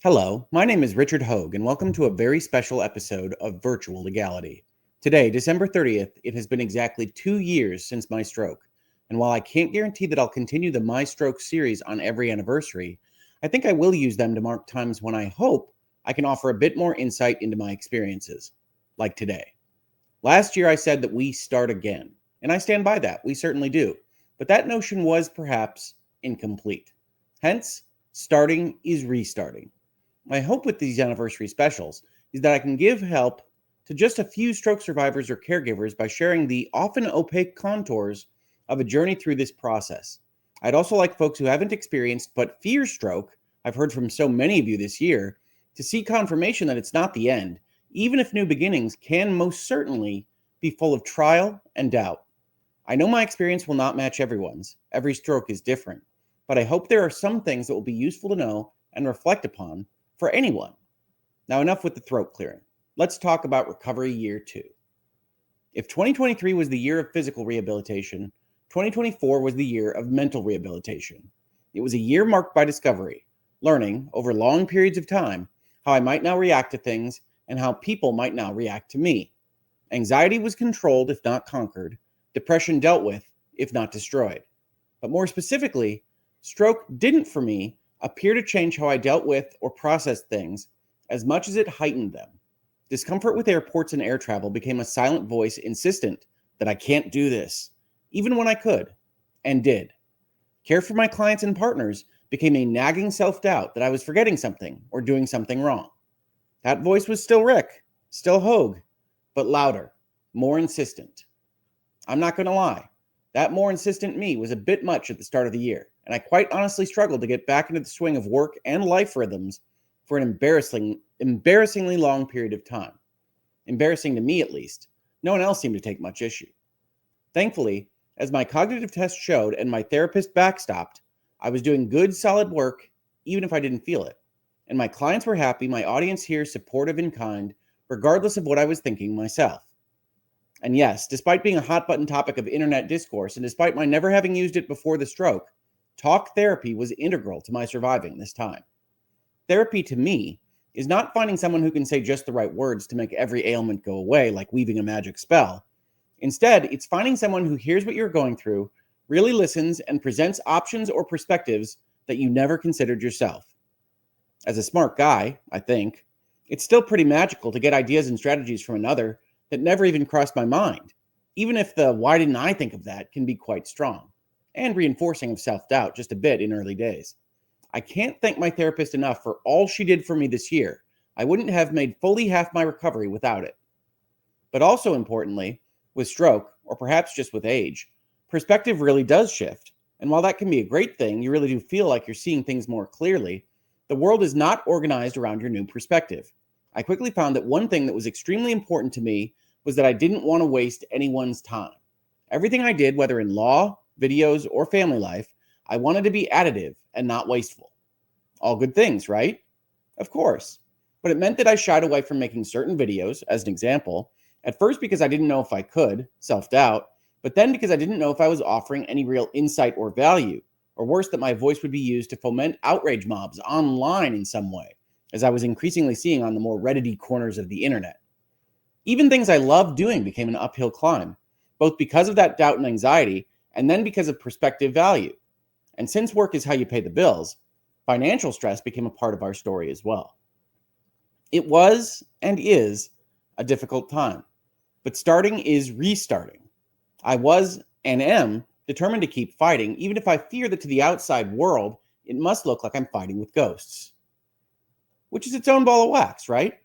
Hello, my name is Richard Hoeg, and welcome to a very special episode of Virtual Legality. Today, December 30th, it has been exactly 2 years since my stroke, and while I can't guarantee that I'll continue the My Stroke series on every anniversary, I think I will use them to mark times when I hope I can offer a bit more insight into my experiences, like today. Last year I said that we start again, and I stand by that, we certainly do, but that notion was perhaps incomplete. Hence, starting is restarting. My hope with these anniversary specials is that I can give help to just a few stroke survivors or caregivers by sharing the often opaque contours of a journey through this process. I'd also like folks who haven't experienced but fear stroke, I've heard from so many of you this year, to see confirmation that it's not the end, even if new beginnings can most certainly be full of trial and doubt. I know my experience will not match everyone's. Every stroke is different, but I hope there are some things that will be useful to know and reflect upon for anyone. Now, enough with the throat clearing. Let's talk about recovery year 2. If 2023 was the year of physical rehabilitation, 2024 was the year of mental rehabilitation. It was a year marked by discovery, learning over long periods of time how I might now react to things and how people might now react to me. Anxiety was controlled, if not conquered, depression dealt with, if not destroyed. But more specifically, stroke didn't, for me, appear to change how I dealt with or processed things as much as it heightened them. Discomfort with airports and air travel became a silent voice insistent that I can't do this, even when I could, and did. Care for my clients and partners became a nagging self-doubt that I was forgetting something or doing something wrong. That voice was still Rick, still Hoeg, but louder, more insistent. I'm not going to lie, that more insistent me was a bit much at the start of the year, and I quite honestly struggled to get back into the swing of work and life rhythms for an embarrassingly long period of time. Embarrassing to me, at least. No one else seemed to take much issue. Thankfully, as my cognitive test showed and my therapist backstopped, I was doing good, solid work, even if I didn't feel it. And my clients were happy, my audience here supportive and kind, regardless of what I was thinking myself. And yes, despite being a hot button topic of internet discourse, and despite my never having used it before the stroke, talk therapy was integral to my surviving this time. Therapy, to me, is not finding someone who can say just the right words to make every ailment go away, like weaving a magic spell. Instead, it's finding someone who hears what you're going through, really listens, and presents options or perspectives that you never considered yourself. As a smart guy, I think, it's still pretty magical to get ideas and strategies from another that never even crossed my mind, even if the why didn't I think of that can be quite strong, and reinforcing of self-doubt just a bit in early days. I can't thank my therapist enough for all she did for me this year. I wouldn't have made fully half my recovery without it. But also importantly, with stroke, or perhaps just with age, perspective really does shift. And while that can be a great thing, you really do feel like you're seeing things more clearly, the world is not organized around your new perspective. I quickly found that one thing that was extremely important to me was that I didn't want to waste anyone's time. Everything I did, whether in law, videos, or family life, I wanted to be additive and not wasteful. All good things, right? Of course. But it meant that I shied away from making certain videos, as an example, at first because I didn't know if I could, self-doubt, but then because I didn't know if I was offering any real insight or value, or worse, that my voice would be used to foment outrage mobs online in some way, as I was increasingly seeing on the more Reddity corners of the internet. Even things I loved doing became an uphill climb, both because of that doubt and anxiety, and then because of perspective value. And since work is how you pay the bills, financial stress became a part of our story as well. It was and is a difficult time, but starting is restarting. I was and am determined to keep fighting, even if I fear that to the outside world, it must look like I'm fighting with ghosts. Which is its own ball of wax, right?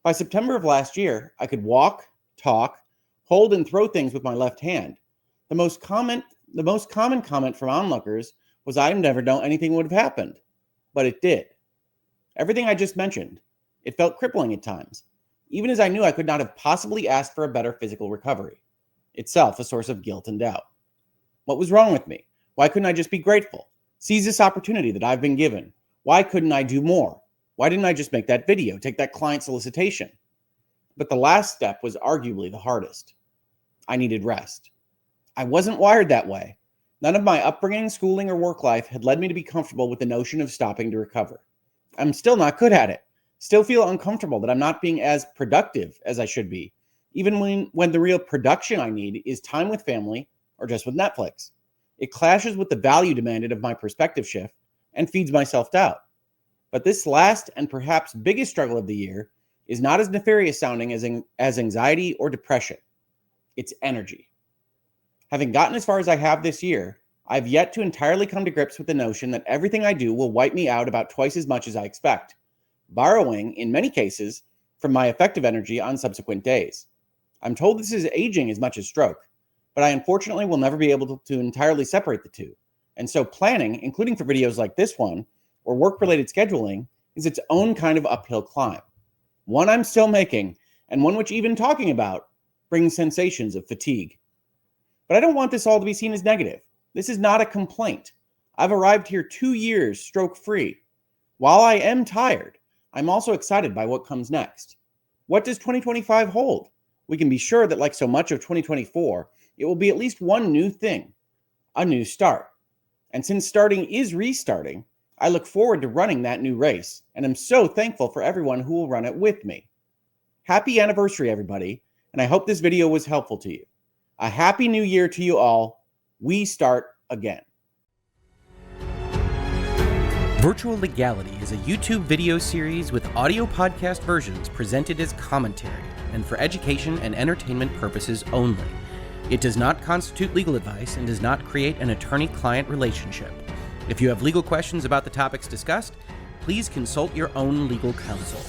By September of last year, I could walk, talk, hold and throw things with my left hand. The most common comment from onlookers was I'd never known anything would have happened. But it did. Everything I just mentioned. It felt crippling at times, even as I knew I could not have possibly asked for a better physical recovery. Itself a source of guilt and doubt. What was wrong with me? Why couldn't I just be grateful? Seize this opportunity that I've been given. Why couldn't I do more? Why didn't I just make that video, take that client solicitation? But the last step was arguably the hardest. I needed rest. I wasn't wired that way. None of my upbringing, schooling, or work life had led me to be comfortable with the notion of stopping to recover. I'm still not good at it. Still feel uncomfortable that I'm not being as productive as I should be, even when the real production I need is time with family or just with Netflix. It clashes with the value demanded of my perspective shift and feeds my self-doubt. But this last and perhaps biggest struggle of the year is not as nefarious sounding as anxiety or depression. It's energy. Having gotten as far as I have this year, I've yet to entirely come to grips with the notion that everything I do will wipe me out about twice as much as I expect, borrowing, in many cases, from my effective energy on subsequent days. I'm told this is aging as much as stroke, but I unfortunately will never be able to entirely separate the two. And so planning, including for videos like this one, or work-related scheduling, is its own kind of uphill climb. One I'm still making, and one which even talking about brings sensations of fatigue. But I don't want this all to be seen as negative. This is not a complaint. I've arrived here 2 years stroke-free. While I am tired, I'm also excited by what comes next. What does 2025 hold? We can be sure that, like so much of 2024, it will be at least one new thing, a new start. And since starting is restarting, I look forward to running that new race, and am so thankful for everyone who will run it with me. Happy anniversary, everybody, and I hope this video was helpful to you. A happy new year to you all. We start again. Virtual Legality is a YouTube video series with audio podcast versions presented as commentary and for education and entertainment purposes only. It does not constitute legal advice and does not create an attorney-client relationship. If you have legal questions about the topics discussed, please consult your own legal counsel.